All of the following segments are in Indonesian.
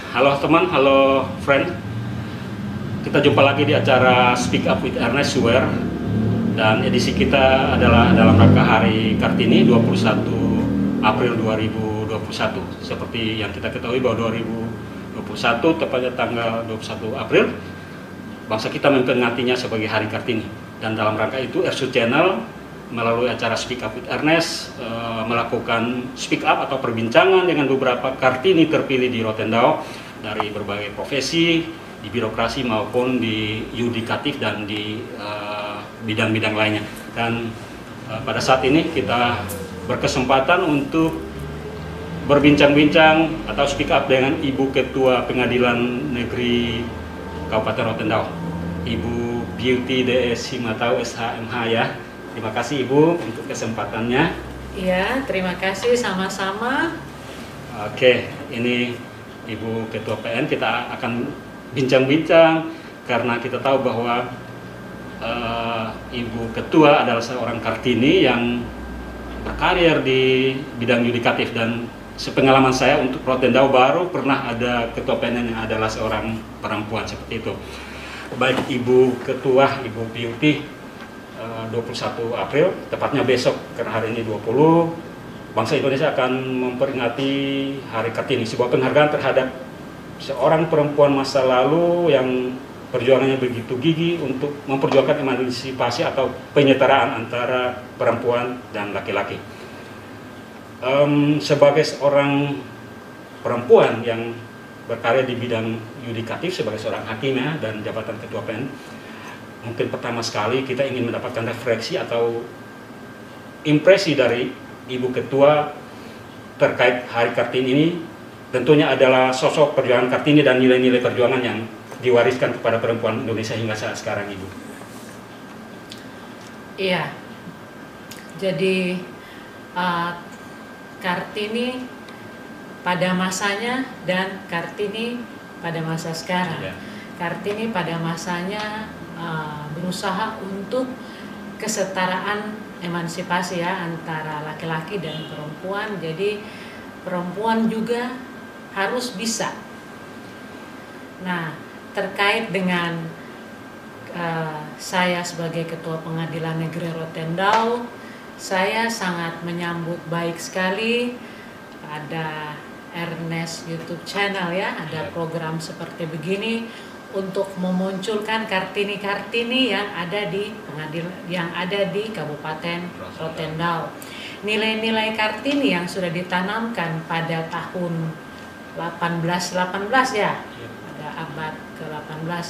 Halo teman, halo friend. Kita jumpa lagi di acara Speak Up with Ernest Suwer. Dan edisi kita adalah dalam rangka Hari Kartini 21 April 2021. Seperti yang kita ketahui bahwa 2021 tepatnya tanggal 21 April bangsa kita memperingatinya sebagai Hari Kartini. Dan dalam rangka itu Ersu Channel melalui acara Speak Up with Ernest melakukan speak up atau perbincangan dengan beberapa Kartini terpilih di Rotendao dari berbagai profesi, di birokrasi maupun di yudikatif dan di bidang-bidang lainnya. Dan pada saat ini kita berkesempatan untuk berbincang-bincang atau speak up dengan Ibu Ketua Pengadilan Negeri Kabupaten Rotendao, Ibu Beauty DS Himatau SHMH ya. Terima kasih Ibu untuk kesempatannya. Iya, terima kasih sama-sama. Oke, ini Ibu Ketua PN, kita akan bincang-bincang karena kita tahu bahwa Ibu Ketua adalah seorang Kartini yang berkarir di bidang yudikatif, dan sepengalaman saya untuk Rotendao baru pernah ada Ketua PN yang adalah seorang perempuan seperti itu. Baik Ibu Ketua, Ibu Beauty, 21 April, tepatnya besok, karena hari ini 20, bangsa Indonesia akan memperingati Hari Kartini, sebuah penghargaan terhadap seorang perempuan masa lalu yang perjuangannya begitu gigih untuk memperjuangkan emansipasi atau penyetaraan antara perempuan dan laki-laki. Sebagai seorang perempuan yang berkarya di bidang yudikatif sebagai seorang hakim ya, dan jabatan Ketua PN, mungkin pertama sekali kita ingin mendapatkan refleksi atau impresi dari Ibu Ketua terkait Hari Kartini ini. Tentunya adalah sosok perjuangan Kartini dan nilai-nilai perjuangan yang diwariskan kepada perempuan Indonesia hingga saat sekarang, Ibu. Iya, jadi Kartini pada masanya dan Kartini pada masa sekarang. Iya. Kartini pada masanya berusaha untuk kesetaraan emansipasi ya antara laki-laki dan perempuan. Jadi perempuan juga harus bisa. Nah, terkait dengan saya sebagai Ketua Pengadilan Negeri Rotendao, saya sangat menyambut baik sekali ada Ernest YouTube channel ya, ada program seperti begini untuk memunculkan Kartini-Kartini yang ada di pengadilan, yang ada di Kabupaten Rotendao. Nilai-nilai Kartini yang sudah ditanamkan pada tahun 1818 ya, pada abad ke-18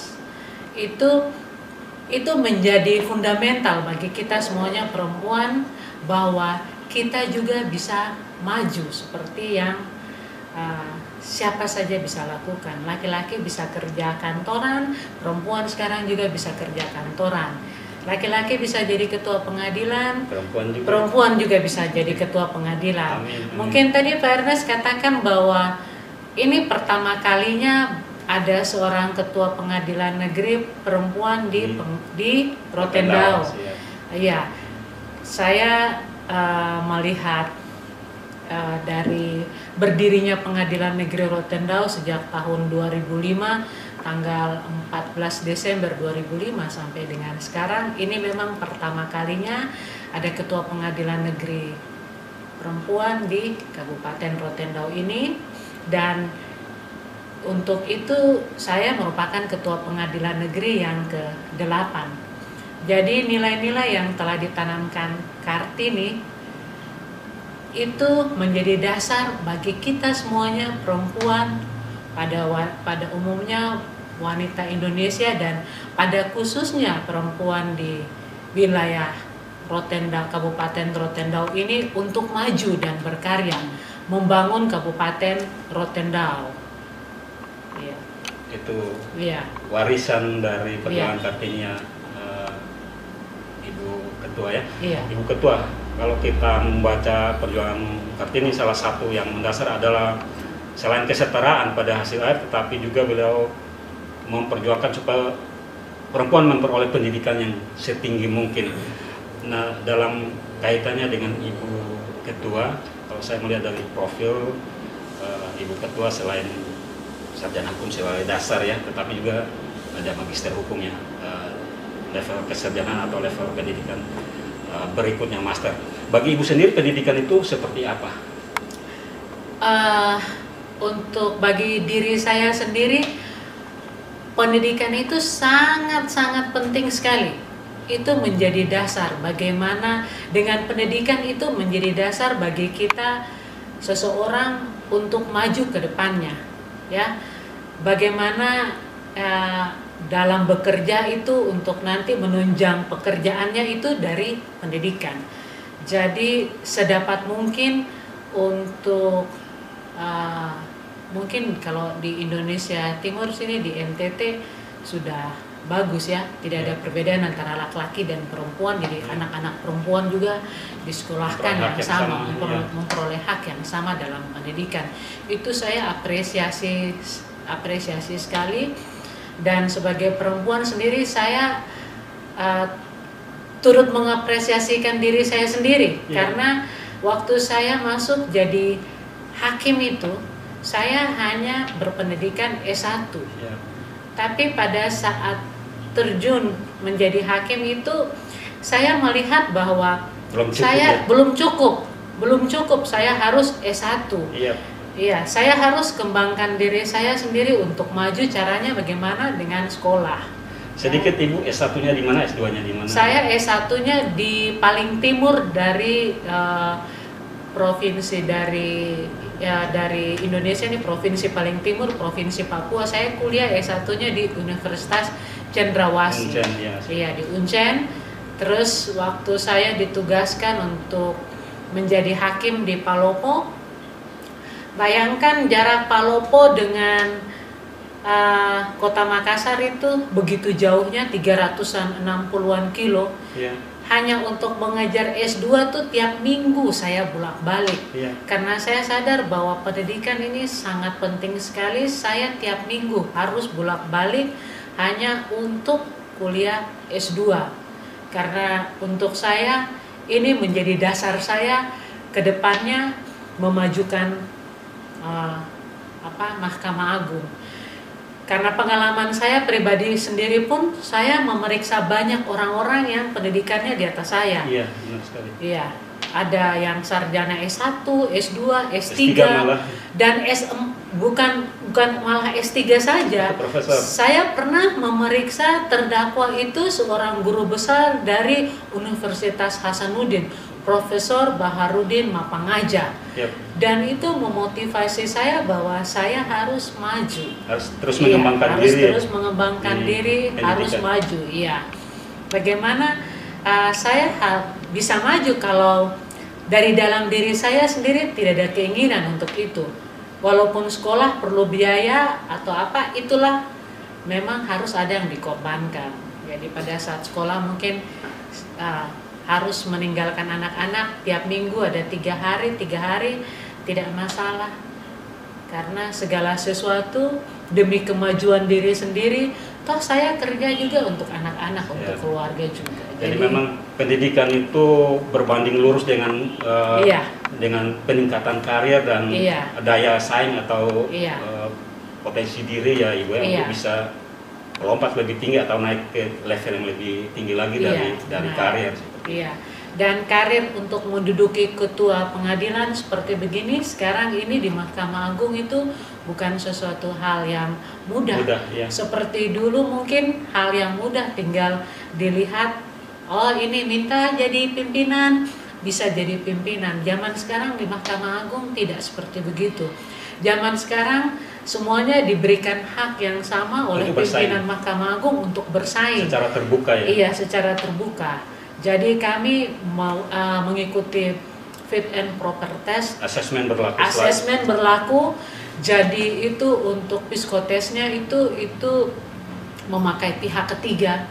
itu menjadi fundamental bagi kita semuanya perempuan, bahwa kita juga bisa maju seperti yang siapa saja bisa lakukan. Laki-laki bisa kerja kantoran, perempuan sekarang juga bisa kerja kantoran. Laki-laki bisa jadi ketua pengadilan, perempuan juga bisa jadi ketua pengadilan. Amin, amin. Mungkin tadi Pak Ernest katakan bahwa ini pertama kalinya ada seorang ketua pengadilan negeri perempuan di Rotendao. Iya, saya melihat dari berdirinya Pengadilan Negeri Rotendao sejak tahun 2005, tanggal 14 Desember 2005 sampai dengan sekarang, ini memang pertama kalinya ada Ketua Pengadilan Negeri Perempuan di Kabupaten Rotendao ini. Dan untuk itu saya merupakan Ketua Pengadilan Negeri yang ke-8. Jadi nilai-nilai yang telah ditanamkan Kartini itu menjadi dasar bagi kita semuanya perempuan, pada umumnya wanita Indonesia, dan pada khususnya perempuan di wilayah Rotendao, Kabupaten Rotendao ini, untuk maju dan berkarya membangun Kabupaten Rotendao. Ya. Itu Ya. warisan dari perjuangan Kartini Ibu Ketua ya. Iya. Ibu Ketua, kalau kita membaca perjuangan Kartini, salah satu yang mendasar adalah selain kesetaraan pada hasil akhir, tetapi juga beliau memperjuangkan supaya perempuan memperoleh pendidikan yang setinggi mungkin. Nah, dalam kaitannya dengan Ibu Ketua, kalau saya melihat dari profil Ibu Ketua, selain sarjana hukum sebagai dasar ya, tetapi juga ada magister hukumnya, level kesarjanaan atau level pendidikan berikutnya master. Bagi Ibu sendiri pendidikan itu seperti apa? Untuk bagi diri saya sendiri, pendidikan itu sangat-sangat penting sekali. Itu menjadi dasar bagaimana dengan pendidikan itu menjadi dasar bagi kita seseorang untuk maju ke depannya, ya. Bagaimana dalam bekerja itu untuk nanti menunjang pekerjaannya itu dari pendidikan. Jadi sedapat mungkin untuk mungkin kalau di Indonesia Timur sini di NTT sudah bagus ya, tidak ada perbedaan antara laki-laki dan perempuan, jadi anak-anak perempuan juga disekolahkan yang sama, memperoleh hak yang sama dalam pendidikan. Itu saya apresiasi sekali, dan sebagai perempuan sendiri saya turut mengapresiasikan diri saya sendiri, karena waktu saya masuk jadi hakim itu saya hanya berpendidikan S1, tapi pada saat terjun menjadi hakim itu saya melihat bahwa belum cukup, saya harus S1. Iya, saya harus kembangkan diri saya sendiri untuk maju. Caranya bagaimana? Dengan sekolah. Sedikit Ibu, S1-nya di mana, S2-nya di mana? Saya S1-nya di paling timur dari provinsi dari Indonesia, ini provinsi paling timur, provinsi Papua. Saya kuliah S1-nya di Universitas Cendrawasih. Iya, di Uncen. Terus waktu saya ditugaskan untuk menjadi hakim di Palopo, bayangkan jarak Palopo dengan Kota Makassar itu begitu jauhnya, 360-an kilo. Hanya untuk mengejar S2 tuh tiap minggu saya bolak-balik. Karena saya sadar bahwa pendidikan ini sangat penting sekali. Saya tiap minggu harus bolak-balik hanya untuk kuliah S2. Karena untuk saya ini menjadi dasar saya ke depannya memajukan Mahkamah Agung. Karena pengalaman saya pribadi sendiri pun, saya memeriksa banyak orang-orang yang pendidikannya di atas saya. Iya, benar sekali. Iya, ada yang sarjana S1, S2, S3, dan bukan malah S3 saja. Profesor. Saya pernah memeriksa terdakwa itu seorang guru besar dari Universitas Hasanuddin, Profesor Baharudin Mapangaja. Dan itu memotivasi saya bahwa saya harus maju. Harus terus mengembangkan diri. Harus terus mengembangkan diri, harus maju. Iya. Bagaimana saya bisa maju kalau dari dalam diri saya sendiri tidak ada keinginan untuk itu. Walaupun sekolah perlu biaya atau apa, itulah memang harus ada yang dikorbankan. Jadi pada saat sekolah mungkin harus meninggalkan anak-anak tiap minggu ada 3 hari tidak masalah, karena segala sesuatu demi kemajuan diri sendiri. Toh saya kerja juga untuk anak-anak, untuk keluarga juga. Jadi memang pendidikan itu berbanding lurus dengan dengan peningkatan karir dan daya saing atau potensi diri ya Ibu, untuk bisa melompat lebih tinggi atau naik ke level yang lebih tinggi lagi dari karir. Iya. Dan karir untuk menduduki ketua pengadilan seperti begini sekarang ini di Mahkamah Agung itu bukan sesuatu hal yang mudah. Seperti dulu mungkin hal yang mudah, tinggal dilihat, oh ini minta jadi pimpinan, bisa jadi pimpinan. Zaman sekarang di Mahkamah Agung tidak seperti begitu. Zaman sekarang semuanya diberikan hak yang sama oleh pimpinan Mahkamah Agung untuk bersaing. Secara terbuka ya? Iya, secara terbuka. Jadi kami mau mengikuti fit and proper test. Asesmen berlaku. Asesmen berlaku. Jadi itu untuk psikotesnya itu memakai pihak ketiga.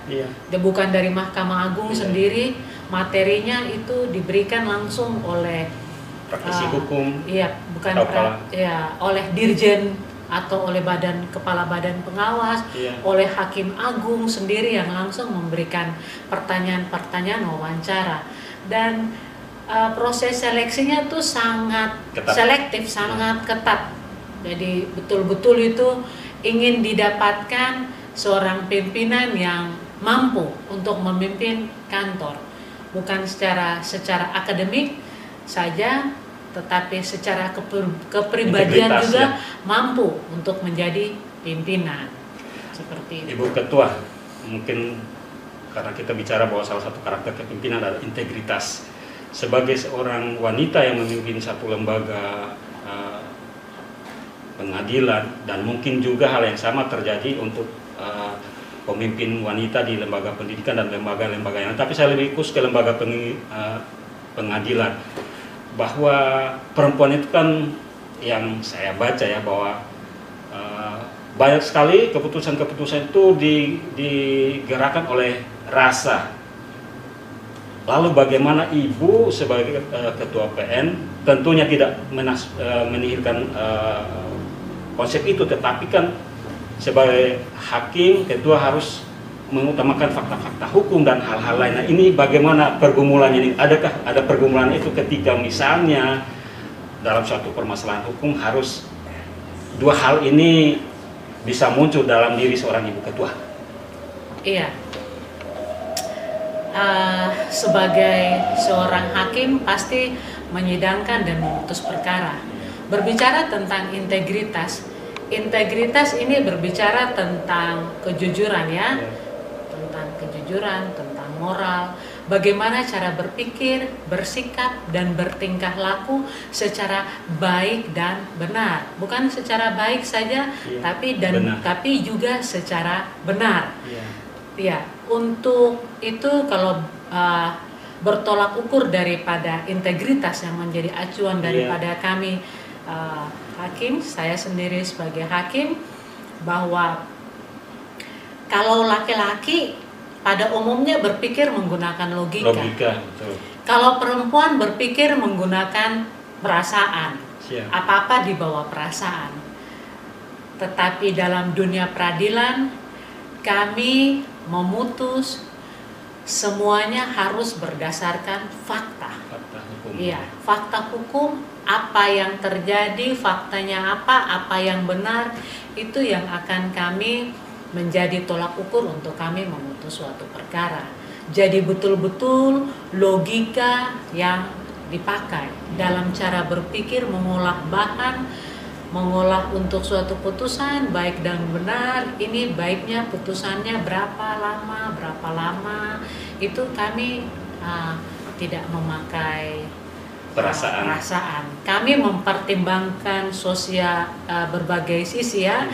Dan bukan dari Mahkamah Agung sendiri. Materinya itu diberikan langsung oleh praktisi hukum. Iya, bukan oleh dirjen atau oleh kepala badan pengawas, oleh hakim agung sendiri yang langsung memberikan pertanyaan-pertanyaan wawancara. Dan proses seleksinya tuh sangat selektif, sangat ketat. Jadi betul-betul itu ingin didapatkan seorang pimpinan yang mampu untuk memimpin kantor, bukan secara akademik saja, tetapi secara kepribadian Integritas, juga ya. mampu untuk menjadi pimpinan. Seperti itu. Ibu Ketua, mungkin karena kita bicara bahwa salah satu karakter kepemimpinan adalah integritas. Sebagai seorang wanita yang memimpin satu lembaga pengadilan, dan mungkin juga hal yang sama terjadi untuk pemimpin wanita di lembaga pendidikan dan lembaga-lembaga yang, tapi saya lebih khusus ke lembaga pengadilan, bahwa perempuan itu kan, yang saya baca ya, bahwa banyak sekali keputusan-keputusan itu digerakkan oleh rasa. Lalu bagaimana ibu sebagai ketua PN tentunya tidak menihilkan konsep itu, tetapi kan sebagai hakim ketua harus mengutamakan fakta-fakta hukum dan hal-hal lain. Nah, ini bagaimana pergumulannya ini? Adakah ada pergumulan itu ketika misalnya dalam suatu permasalahan hukum harus dua hal ini bisa muncul dalam diri seorang ibu ketua? Iya. Sebagai seorang hakim pasti menyidangkan dan memutus perkara. Berbicara tentang integritas, integritas ini berbicara tentang kejujuran ya, tentang kejujuran, tentang moral, bagaimana cara berpikir, bersikap, dan bertingkah laku secara baik dan benar. Bukan secara baik saja, tapi juga secara benar. Ya, untuk itu kalau bertolak ukur daripada integritas yang menjadi acuan daripada kami hakim, saya sendiri sebagai hakim, bahwa kalau laki-laki pada umumnya berpikir menggunakan logika. Betul. Kalau perempuan berpikir menggunakan perasaan. Apa-apa di bawah perasaan. Tetapi dalam dunia peradilan kami memutus semuanya harus berdasarkan fakta. Fakta hukum. Iya, fakta hukum, apa yang terjadi, faktanya apa yang benar, itu yang akan kami menjadi tolak ukur untuk kami memutus suatu perkara. Jadi betul-betul logika yang dipakai dalam cara berpikir, mengolah bahan, mengolah untuk suatu putusan baik dan benar. Ini baiknya putusannya berapa lama, itu kami tidak memakai perasaan. Kami mempertimbangkan sosial berbagai sisi ya,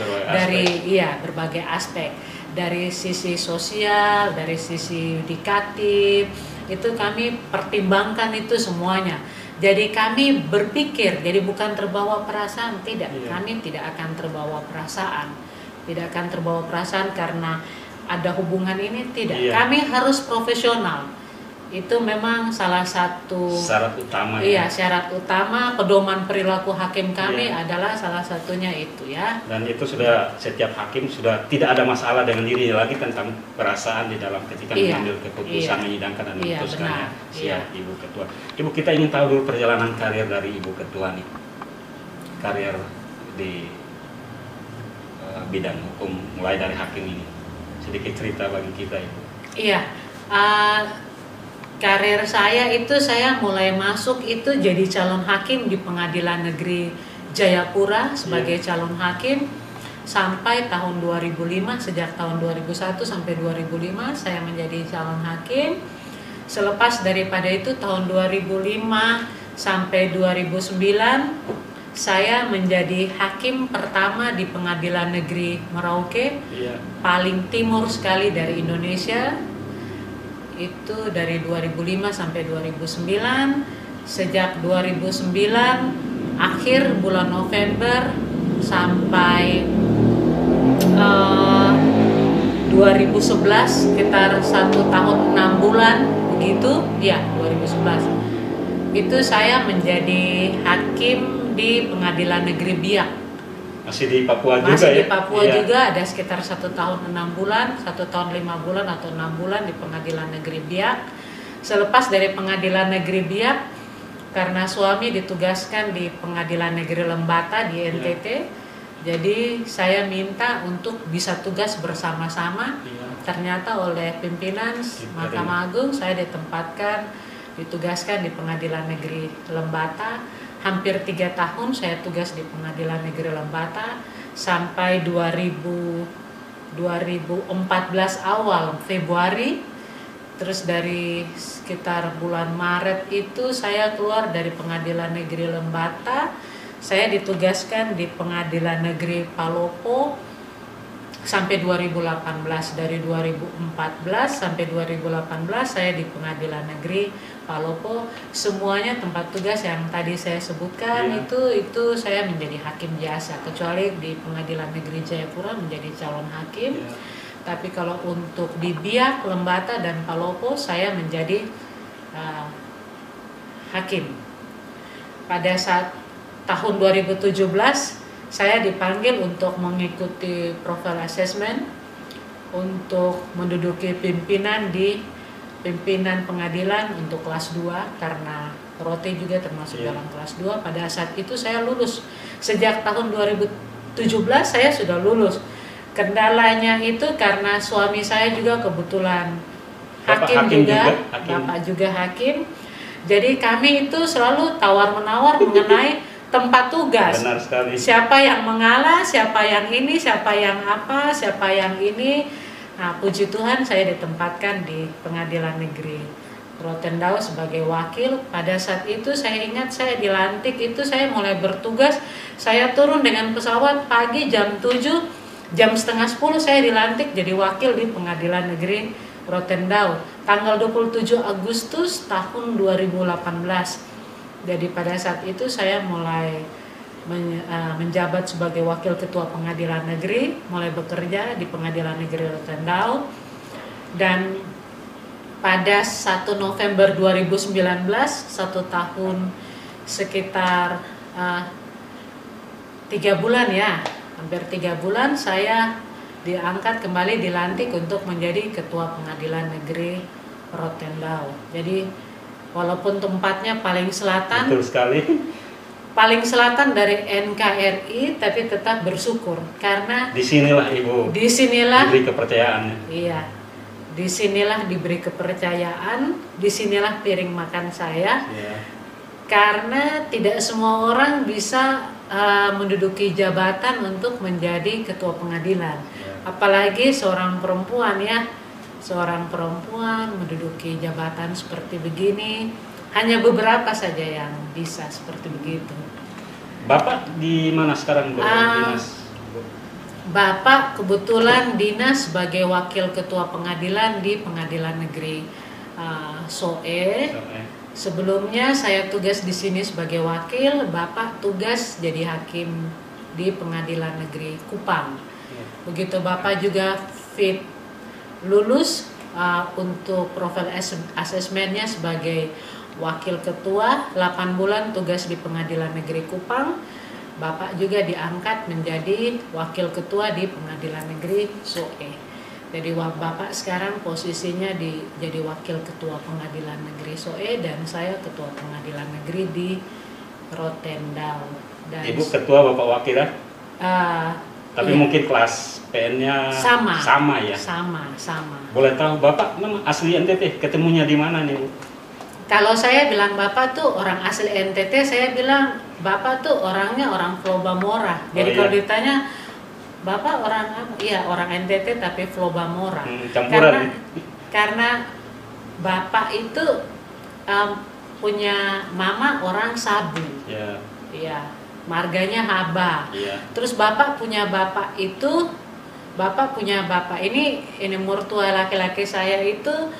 berbagai aspek, dari sisi sosial, dari sisi yudikatif, itu kami pertimbangkan itu semuanya. Jadi kami berpikir, jadi bukan terbawa perasaan, tidak. Kami tidak akan terbawa perasaan, karena ada hubungan ini, tidak. Kami harus profesional. Itu memang salah satu syarat utama. Syarat utama pedoman perilaku hakim kami adalah salah satunya itu ya. Dan itu sudah setiap hakim sudah tidak ada masalah dengan dirinya lagi tentang perasaan di dalam ketika mengambil keputusan, menyidangkan dan memutuskannya. Ibu Ketua. Ibu, kita ingin tahu dulu perjalanan karir dari Ibu Ketua nih. Karir di bidang hukum mulai dari hakim ini. Sedikit cerita bagi kita, Ibu. Iya. Karir saya itu, saya mulai masuk itu jadi calon hakim di Pengadilan Negeri Jayapura sebagai calon hakim sampai tahun 2005. Sejak tahun 2001 sampai 2005 saya menjadi calon hakim. Selepas daripada itu tahun 2005 sampai 2009 saya menjadi hakim pertama di Pengadilan Negeri Merauke, paling timur sekali dari Indonesia. Itu dari 2005 sampai 2009. Sejak 2009 akhir bulan November sampai 2011, sekitar 1 tahun 6 bulan begitu ya, 2011 itu saya menjadi hakim di Pengadilan Negeri Biak. Masih di Papua juga. Masih di Papua juga, ada sekitar 1 tahun 6 bulan, 1 tahun 5 bulan atau 6 bulan di Pengadilan Negeri Biak. Selepas dari Pengadilan Negeri Biak, karena suami ditugaskan di Pengadilan Negeri Lembata di NTT, Jadi saya minta untuk bisa tugas bersama-sama. Iya. Ternyata oleh pimpinan Mahkamah Agung saya ditugaskan di Pengadilan Negeri Lembata. Hampir 3 tahun saya tugas di Pengadilan Negeri Lembata sampai 2014 awal Februari. Terus dari sekitar bulan Maret itu saya keluar dari Pengadilan Negeri Lembata. Saya ditugaskan di Pengadilan Negeri Palopo sampai 2018. Dari 2014 sampai 2018 saya di Pengadilan Negeri Palopo. Semuanya tempat tugas yang tadi saya sebutkan, itu saya menjadi hakim biasa, kecuali di Pengadilan Negeri Jayapura menjadi calon hakim. Tapi kalau untuk di Biak, Lembata, dan Palopo saya menjadi hakim. Pada saat tahun 2017 saya dipanggil untuk mengikuti profile assessment untuk menduduki pimpinan pengadilan untuk kelas 2, karena Rote juga termasuk dalam kelas 2. Pada saat itu saya lulus. Sejak tahun 2017 saya sudah lulus. Kendalanya itu karena suami saya juga kebetulan hakim juga. Bapak juga hakim. Jadi kami itu selalu tawar-menawar mengenai tempat tugas. Benar sekali. Siapa yang mengalah, siapa yang ini, siapa yang apa, siapa yang ini. Nah, puji Tuhan saya ditempatkan di Pengadilan Negeri Rotendao sebagai wakil. Pada saat itu saya ingat saya dilantik itu saya mulai bertugas. Saya turun dengan pesawat pagi jam 7, jam setengah 10 saya dilantik jadi wakil di Pengadilan Negeri Rotendao. Tanggal 27 Agustus tahun 2018. Jadi pada saat itu saya mulai menjabat sebagai wakil ketua pengadilan negeri, mulai bekerja di Pengadilan Negeri Rotendao. Dan pada 1 November 2019, 1 tahun sekitar 3 bulan ya, hampir 3 bulan saya diangkat kembali, dilantik untuk menjadi ketua Pengadilan Negeri Rotendao. Jadi walaupun tempatnya paling selatan, betul sekali, paling selatan dari NKRI, tapi tetap bersyukur karena disinilah Ibu, diberi kepercayaan. Iya, disinilah diberi kepercayaan, disinilah piring makan saya. Karena tidak semua orang bisa menduduki jabatan untuk menjadi ketua pengadilan, apalagi seorang perempuan ya. Seorang perempuan menduduki jabatan seperti begini, hanya beberapa saja yang bisa seperti begitu. Bapak di mana sekarang dinas? Bapak kebetulan dinas sebagai wakil ketua pengadilan di Pengadilan Negeri Soe. Sebelumnya saya tugas di sini sebagai wakil, Bapak tugas jadi hakim di Pengadilan Negeri Kupang. Begitu Bapak juga lulus untuk profil asesmennya sebagai wakil ketua, 8 bulan tugas di Pengadilan Negeri Kupang. Bapak juga diangkat menjadi wakil ketua di Pengadilan Negeri Soe. Jadi Bapak sekarang posisinya jadi wakil ketua Pengadilan Negeri Soe dan saya ketua Pengadilan Negeri di Rotendao. Dan Ibu ketua, Bapak wakil ya? Tapi iya, mungkin kelas PN-nya sama ya? Sama. Boleh tahu Bapak memang asli NTT, ketemunya di mana nih Bu? Kalau saya bilang Bapak tuh orang asli NTT, saya bilang Bapak tuh orangnya orang Flow Bamora. Jadi kalau ditanya Bapak orang apa? Iya, orang NTT tapi Flow Bamora. Campuran. Karena Bapak itu punya mama orang Sabu. Iya. Marganya Haba. Terus Bapak punya bapak ini mertua laki-laki saya itu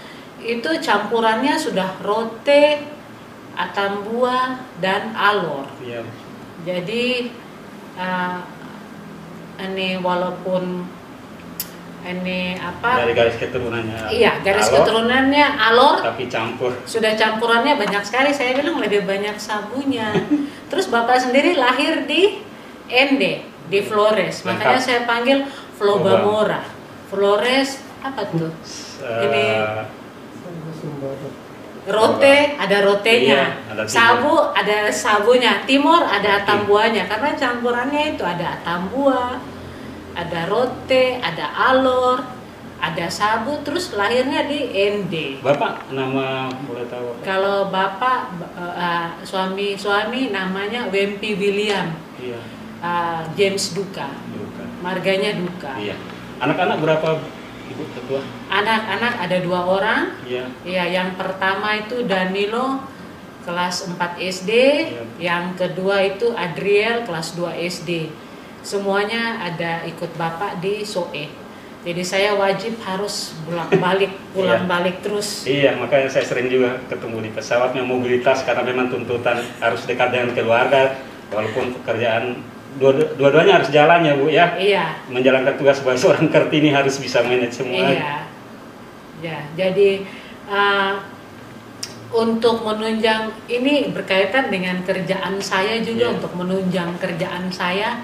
campurannya sudah Rote, Atambua, dan Alor. Jadi ini walaupun ini apa? Dari garis keturunannya. Iya, garis keturunannya Alor. Tapi campur. Sudah campurannya banyak sekali. Saya bilang lebih banyak Sabunya. Terus Bapak sendiri lahir di ND, di Flores. Makanya saya panggil Flow Bamora. Flores apa tuh? Ini Rote ada rotenya, Iya, ada timur. sabu ada sabunya, timur ada atam buahnya karena campurannya itu ada atam buah, ada rote, ada alor, ada sabu, terus lahirnya di ND. Bapak nama boleh tahu? Kalau bapak suami namanya Wempi William, Iya. James Duka, Bukan. marganya Duka. Iya. Anak-anak berapa Ibu Ketua? Anak-anak ada 2 orang. Iya. Ya, yang pertama itu Danilo kelas 4 SD, Iya. yang kedua itu Adriel kelas 2 SD. Semuanya ada ikut bapak di SOE. Jadi saya wajib harus pulang-balik terus. Iya, makanya saya sering juga ketemu di pesawat yang mobilitas karena memang tuntutan harus dekat dengan keluarga, walaupun pekerjaan dua-duanya harus jalan ya Bu ya. Iya. Menjalankan tugas sebagai seorang Kartini harus bisa manage semua. Iya. Ya, jadi untuk menunjang ini berkaitan dengan kerjaan saya juga. Iya. Untuk menunjang kerjaan saya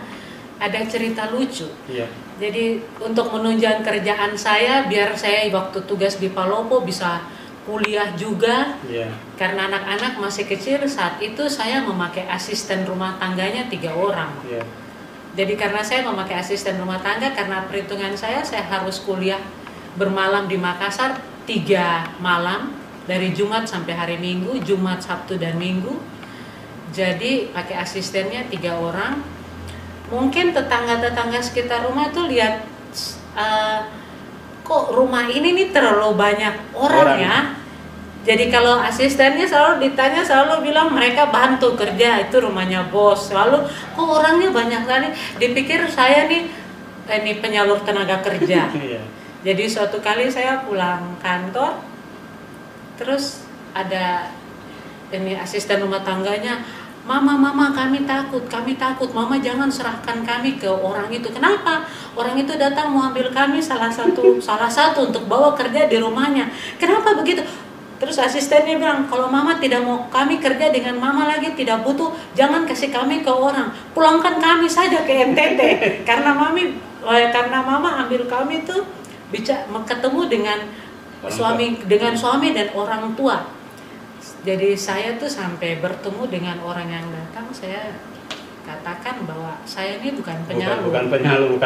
ada cerita lucu. Iya. Jadi untuk menunjang kerjaan saya biar saya waktu tugas di Palopo bisa kuliah juga. Iya. Karena anak-anak masih kecil, saat itu saya memakai asisten rumah tangganya 3 orang. Iya. Jadi karena saya memakai asisten rumah tangga, karena perhitungan saya harus kuliah bermalam di Makassar 3 malam dari Jumat sampai hari Minggu, Jumat, Sabtu dan Minggu. Jadi pakai asistennya 3 orang. Mungkin tetangga-tetangga sekitar rumah tuh lihat kok rumah ini nih terlalu banyak orang ya. Jadi kalau asistennya selalu ditanya, selalu bilang mereka bantu kerja, itu rumahnya bos. Selalu kok orangnya banyak sekali. Dipikir saya nih ini penyalur tenaga kerja. Iya. Jadi suatu kali saya pulang kantor, terus ada ini asisten rumah tangganya, Mama, kami takut, Mama jangan serahkan kami ke orang itu. Kenapa? Orang itu datang mau ambil kami salah satu untuk bawa kerja di rumahnya. Kenapa begitu? Terus asistennya bilang, kalau Mama tidak mau kami kerja dengan Mama lagi, tidak butuh, jangan kasih kami ke orang, pulangkan kami saja ke NTT. Karena Mama ambil kami tuh ketemu dengan suami dan orang tua. Jadi saya tuh sampai bertemu dengan orang yang datang, saya katakan bahwa saya ini bukan penyalur.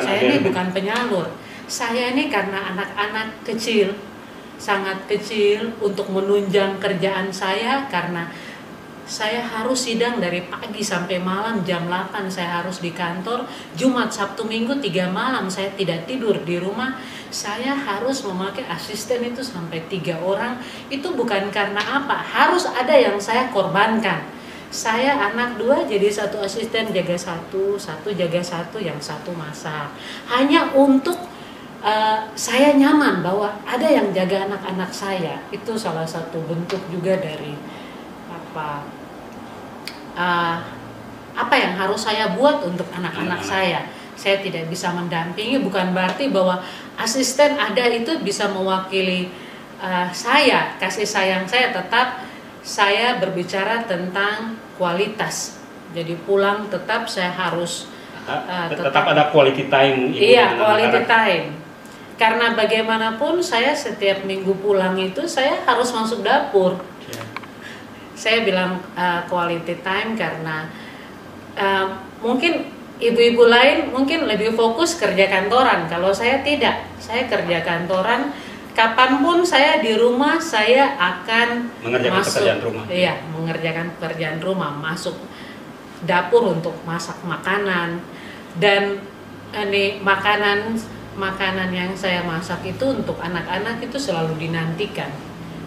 Saya ini bukan penyalur. Saya ini karena anak-anak kecil, sangat kecil, untuk menunjang kerjaan saya, karena saya harus sidang dari pagi sampai malam jam 8 saya harus di kantor. Jumat, Sabtu, Minggu 3 malam saya tidak tidur di rumah. Saya harus memakai asisten itu sampai 3 orang. Itu bukan karena apa, harus ada yang saya korbankan. Saya anak 2, jadi 1 asisten jaga 1 jaga 1, yang 1 masak. Hanya untuk saya nyaman bahwa ada yang jaga anak-anak saya. Itu salah satu bentuk juga dari apa yang harus saya buat untuk anak-anak saya. Saya tidak bisa mendampingi, bukan berarti bahwa asisten ada itu bisa mewakili saya, kasih sayang saya. Tetap saya berbicara tentang kualitas. Jadi pulang tetap saya harus tetap ada quality time. Iya, quality time. Karena bagaimanapun saya setiap minggu pulang itu saya harus masuk dapur. Saya bilang quality time karena mungkin ibu-ibu lain mungkin lebih fokus kerja kantoran. Kalau saya tidak, saya kerja kantoran. Kapanpun saya di rumah, saya akan mengerjakan pekerjaan rumah. Iya, mengerjakan pekerjaan rumah, masuk dapur untuk masak makanan. Dan ini makanan yang saya masak itu untuk anak-anak itu selalu dinantikan.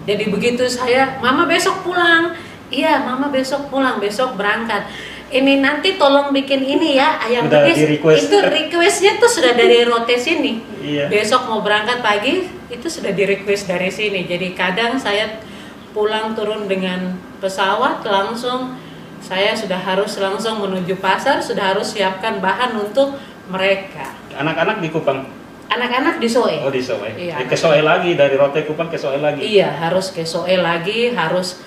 Jadi begitu saya, Mama besok pulang. Iya, Mama besok pulang, besok berangkat. Ini nanti tolong bikin ini ya, ayam petis. Itu requestnya tuh sudah dari rote sini. Iya. Besok mau berangkat pagi, itu sudah di request dari sini. Jadi kadang saya pulang turun dengan pesawat langsung, saya sudah harus langsung menuju pasar, sudah harus siapkan bahan untuk mereka. Anak-anak di Kupang? Anak-anak di SOE. Oh, di SOE. Iya, ke SOE lagi, dari rote Kupang ke SOE lagi? Iya, harus ke SOE lagi, harus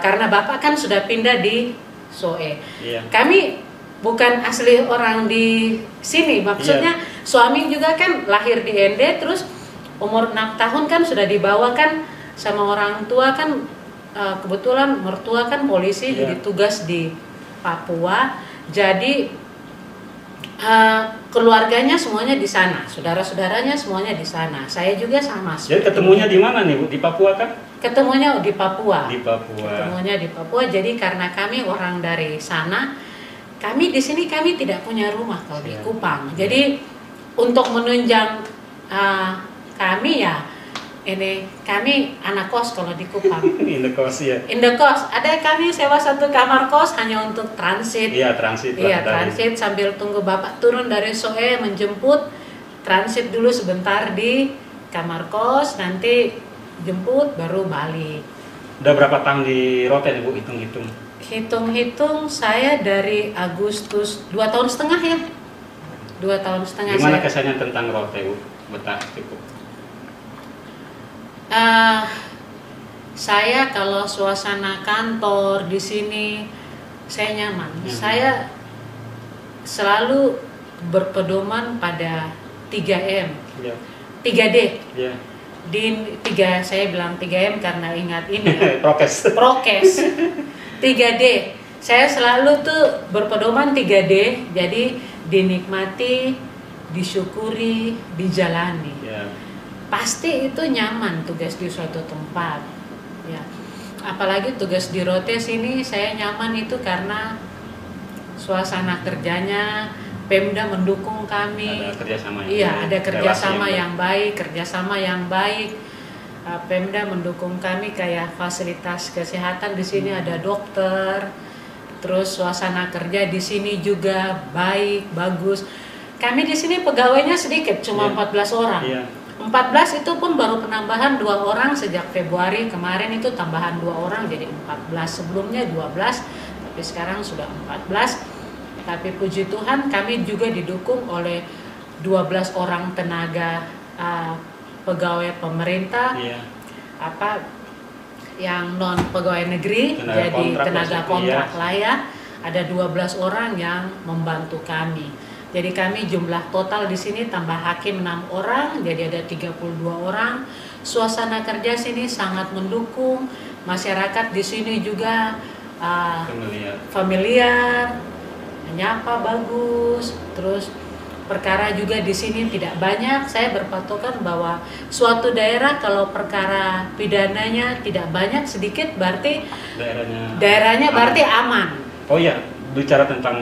karena Bapak kan sudah pindah di SOE. Iya. Kami bukan asli orang di sini, maksudnya suami juga kan lahir di ND, terus umur 6 tahun kan sudah dibawakan sama orang tua kan kebetulan mertua kan polisi, Iya. jadi tugas di Papua. Jadi keluarganya semuanya di sana, saudara-saudaranya semuanya di sana. Saya juga sama. Jadi ketemunya di mana nih Bu? Di Papua kan? Ketemunya di Papua. Di Papua. Ketemunya di Papua. Jadi karena kami orang dari sana, kami di sini kami tidak punya rumah kalau di Iya. Kupang. Jadi untuk menunjang kami ya, ini kami anak kos kalau di Kupang. In the coast ya. In the kos, ada kami sewa satu kamar kos hanya untuk transit. Iya, transit. Iya, Dari- transit sambil tunggu bapak turun dari Soe menjemput, transit dulu sebentar di kamar kos, nanti jemput baru balik. Udah berapa tahun di Rote Bu, hitung-hitung? Hitung-hitung saya dari Agustus 2 tahun setengah ya. 2 tahun setengah Gimana saya. kesannya tentang Rote Bu? Betah cukup. Saya kalau suasana kantor di sini saya nyaman. Saya selalu berpedoman pada 3M, Iya. 3D. Iya. Saya bilang 3M karena ingat ini ya, Prokes. prokes. 3D. Saya selalu tuh berpedoman 3D, jadi dinikmati, disyukuri, dijalani. Iya. Pasti itu nyaman tugas di suatu tempat ya, apalagi tugas di Rote sini saya nyaman itu karena suasana kerjanya, Pemda mendukung kami. Ada kerjasama yang Iya, baik, ada kerjasama relasi yang baik, kerjasama yang baik. Pemda mendukung kami kayak fasilitas kesehatan di sini ada dokter, terus suasana kerja di sini juga baik, bagus. Kami di sini pegawainya sedikit, cuma Iya. 14 orang. Iya. 14 itu pun baru penambahan 2 orang sejak Februari kemarin, itu tambahan 2 orang jadi 14. Sebelumnya 12, tapi sekarang sudah 14. Tapi puji Tuhan kami juga didukung oleh 12 orang tenaga pegawai pemerintah, Iya. yang non pegawai negeri, Tenaga jadi kontrak tenaga maksudnya, kontrak iya. lah ya. Ada 12 orang yang membantu kami. Jadi kami jumlah total di sini tambah hakim 6 orang, jadi ada 32 orang. Suasana kerja sini sangat mendukung, masyarakat di sini juga familiar, menyapa bagus, terus perkara juga di sini tidak banyak. Saya berpatokan bahwa suatu daerah kalau perkara pidananya tidak banyak, sedikit, berarti daerahnya berarti aman. Oh iya, bicara tentang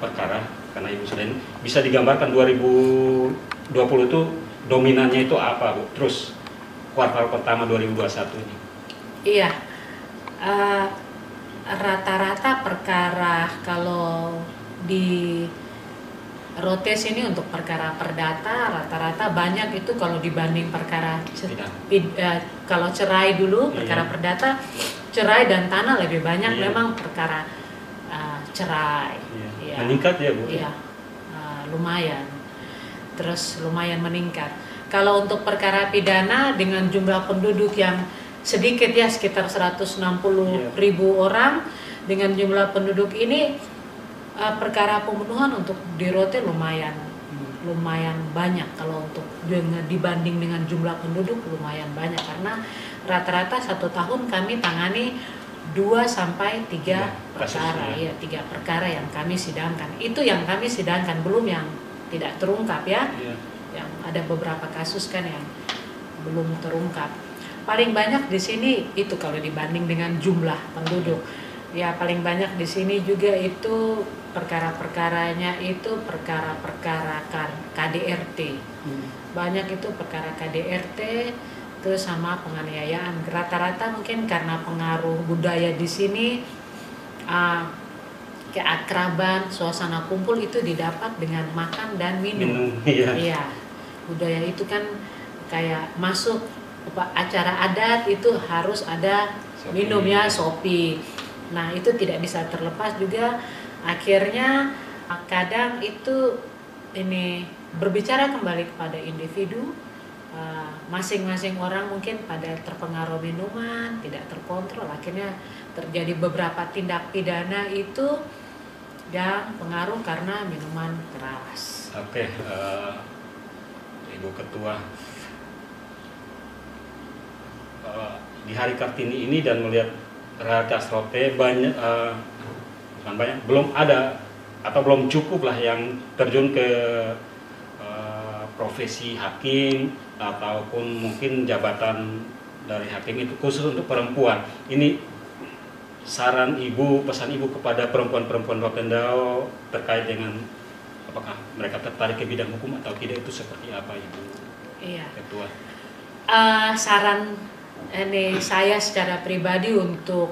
perkara, karena Ibu sudah ini, bisa digambarkan 2020 itu dominannya itu apa Bu? Terus kuartal pertama 2021 ini. Iya, rata-rata perkara kalau di Rote sini untuk perkara perdata rata-rata banyak itu kalau dibanding perkara kalau cerai dulu, perkara perdata, cerai dan tanah lebih banyak. Iya. Memang perkara cerai. Iya. Iya. Meningkat ya Bu? Iya, lumayan. Terus lumayan meningkat. Kalau untuk perkara pidana dengan jumlah penduduk yang sedikit ya, sekitar 160.000 orang, dengan jumlah penduduk ini perkara pembunuhan untuk di Rote lumayan banyak. Kalau untuk dibanding dengan jumlah penduduk lumayan banyak, karena rata-rata 1 tahun kami tangani 2 sampai 3 perkara, ya 3 perkara yang kami sidangkan. Itu yang kami sidangkan, belum yang tidak terungkap ya. Iya. Yang ada beberapa kasus kan yang belum terungkap. Paling banyak di sini itu kalau dibanding dengan jumlah penduduk. Ya paling banyak di sini juga itu perkara-perkaranya itu perkara-perkara KDRT. Banyak itu perkara KDRT, terus sama penganiayaan. Rata-rata mungkin karena pengaruh budaya di sini, keakraban, suasana kumpul itu didapat dengan makan dan minum. Iya, budaya itu kan kayak masuk acara adat itu harus ada minum ya, sopi. Nah itu tidak bisa terlepas juga. Akhirnya kadang itu ini berbicara kembali kepada individu. Masing-masing orang mungkin pada terpengaruh minuman, tidak terkontrol, akhirnya terjadi beberapa tindak pidana itu yang pengaruh karena minuman keras. Oke, Ibu Ketua, di Hari Kartini ini dan melihat realitas Rote banyak, bukan banyak, belum ada atau belum cukup lah yang terjun ke profesi hakim ataupun mungkin jabatan dari hakim itu khusus untuk perempuan. Ini saran ibu, pesan ibu kepada perempuan-perempuan Rotendao terkait dengan apakah mereka tertarik ke bidang hukum atau tidak, itu seperti apa ibu? Iya. Ketua. Saran ini saya secara pribadi untuk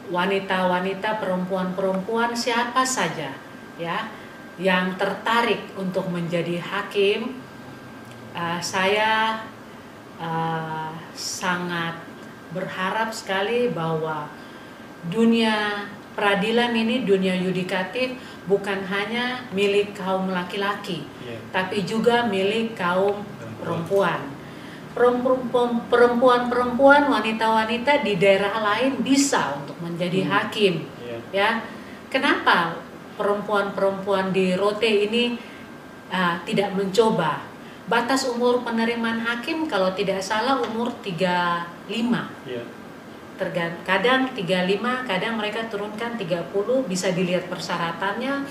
wanita-wanita, perempuan-perempuan siapa saja ya yang tertarik untuk menjadi hakim, saya sangat berharap sekali bahwa dunia peradilan ini, dunia yudikatif bukan hanya milik kaum laki-laki, tapi juga milik kaum perempuan. Perempuan-perempuan, wanita-wanita di daerah lain bisa untuk menjadi hakim, ya. Kenapa perempuan-perempuan di Rote ini tidak mencoba? Batas umur penerimaan hakim kalau tidak salah umur 35. Kadang 35, kadang mereka turunkan 30, bisa dilihat persyaratannya.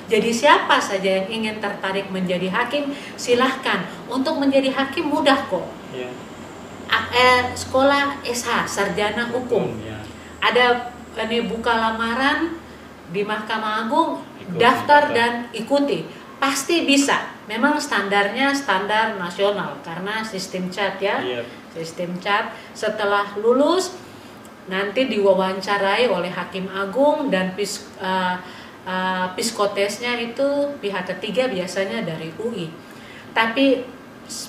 Jadi siapa saja yang ingin tertarik menjadi hakim, silahkan. Untuk menjadi hakim mudah kok. Sekolah SH, sarjana hukum. Ada ini buka lamaran di Mahkamah Agung, daftar dan ikuti. Pasti bisa. Memang standarnya standar nasional karena sistem CAT ya. Sistem CAT. Setelah lulus nanti diwawancarai oleh Hakim Agung dan psikotesnya itu pihak ketiga biasanya dari UI. Tapi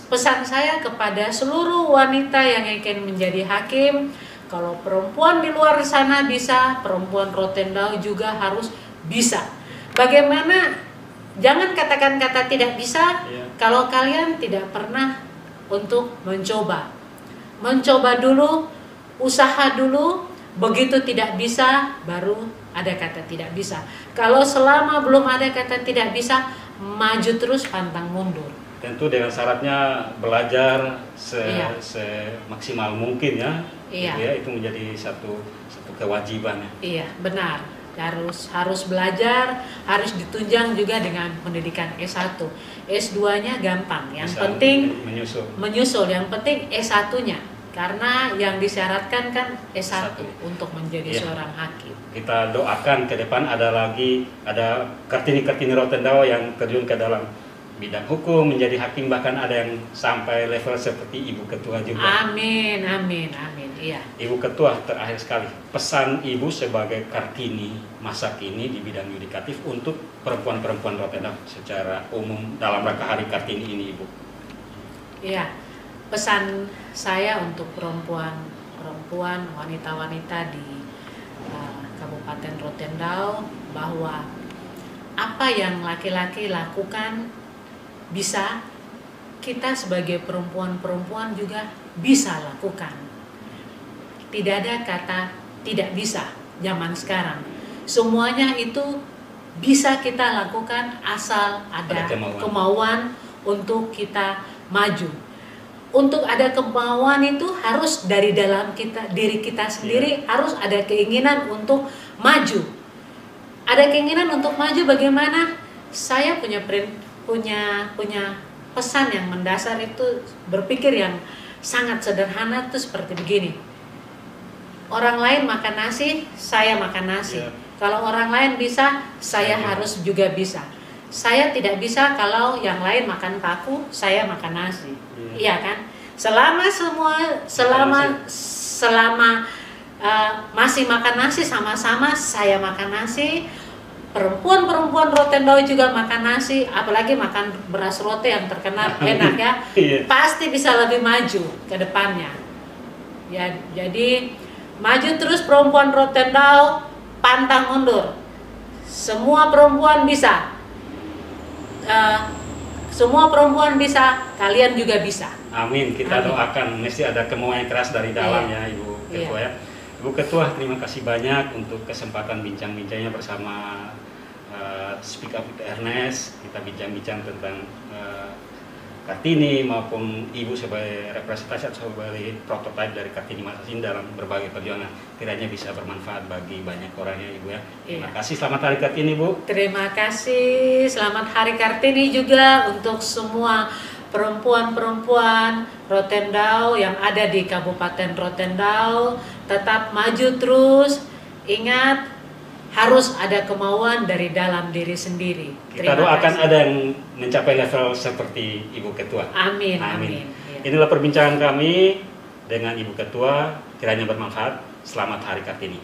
pesan saya kepada seluruh wanita yang ingin menjadi hakim, kalau perempuan di luar sana bisa, perempuan Rotendao juga harus bisa. Bagaimana? Jangan katakan kata tidak bisa kalau kalian tidak pernah untuk mencoba. Mencoba dulu, usaha dulu, begitu tidak bisa baru ada kata tidak bisa. Kalau selama belum ada kata tidak bisa, maju terus pantang mundur. Tentu dengan syaratnya belajar semaksimal mungkin ya. Itu menjadi satu kewajiban ya. Iya, benar. Harus belajar, harus ditunjang juga dengan pendidikan S1. S2-nya gampang, yang penting menyusul, yang penting S1-nya. Karena yang disyaratkan kan S1 untuk menjadi seorang hakim. Kita doakan ke depan ada Kartini-Kartini Rotendao yang terjun ke dalam bidang hukum, menjadi hakim, bahkan ada yang sampai level seperti Ibu Ketua juga. Amin, amin, amin. Iya. Ibu Ketua, terakhir sekali, pesan Ibu sebagai Kartini masa kini di bidang yudikatif untuk perempuan-perempuan Rotendao secara umum dalam rangka Hari Kartini ini, Ibu. Iya, pesan saya untuk perempuan, wanita-wanita di Kabupaten Rotendao bahwa apa yang laki-laki lakukan bisa, kita sebagai perempuan-perempuan juga bisa lakukan. Tidak ada kata tidak bisa zaman sekarang. Semuanya itu bisa kita lakukan asal ada kemauan untuk kita maju. Untuk ada kemauan itu harus dari dalam diri kita sendiri, harus ada keinginan untuk maju. Ada keinginan untuk maju bagaimana? Saya punya pesan yang mendasar itu, berpikir yang sangat sederhana itu seperti begini. Orang lain makan nasi, saya makan nasi. Kalau orang lain bisa, saya harus juga bisa. Saya tidak bisa kalau yang lain makan paku, saya makan nasi. Iya kan? Selama masih makan nasi sama-sama, saya makan nasi. Perempuan-perempuan Rotendao juga makan nasi, apalagi makan beras rote yang terkenal enak ya. Pasti bisa lebih maju ke depannya. Ya, jadi maju terus perempuan Rotendao, pantang mundur. Semua perempuan bisa. Semua perempuan bisa, kalian juga bisa. Amin, kita doakan. Mesti ada kemauan yang keras dari dalam ya, Ibu Ketua ya. Ibu Ketua, terima kasih banyak untuk kesempatan bincang-bincangnya bersama Speak Up with Ernest. Kita bincang-bincang tentang Kartini maupun Ibu sebagai representasi atau sebagai prototipe dari Kartini masa kini dalam berbagai perjuangan, kiranya bisa bermanfaat bagi banyak orang ya Ibu ya. Terima kasih, selamat Hari Kartini Bu. Terima kasih, selamat Hari Kartini juga untuk semua perempuan-perempuan Rotendao yang ada di Kabupaten Rotendao. Tetap maju terus, ingat harus ada kemauan dari dalam diri sendiri. Kita doakan ada yang mencapai level seperti Ibu Ketua. Amin. Amin. Ya. Inilah perbincangan kami dengan Ibu Ketua, kiranya bermanfaat. Selamat Hari Kartini.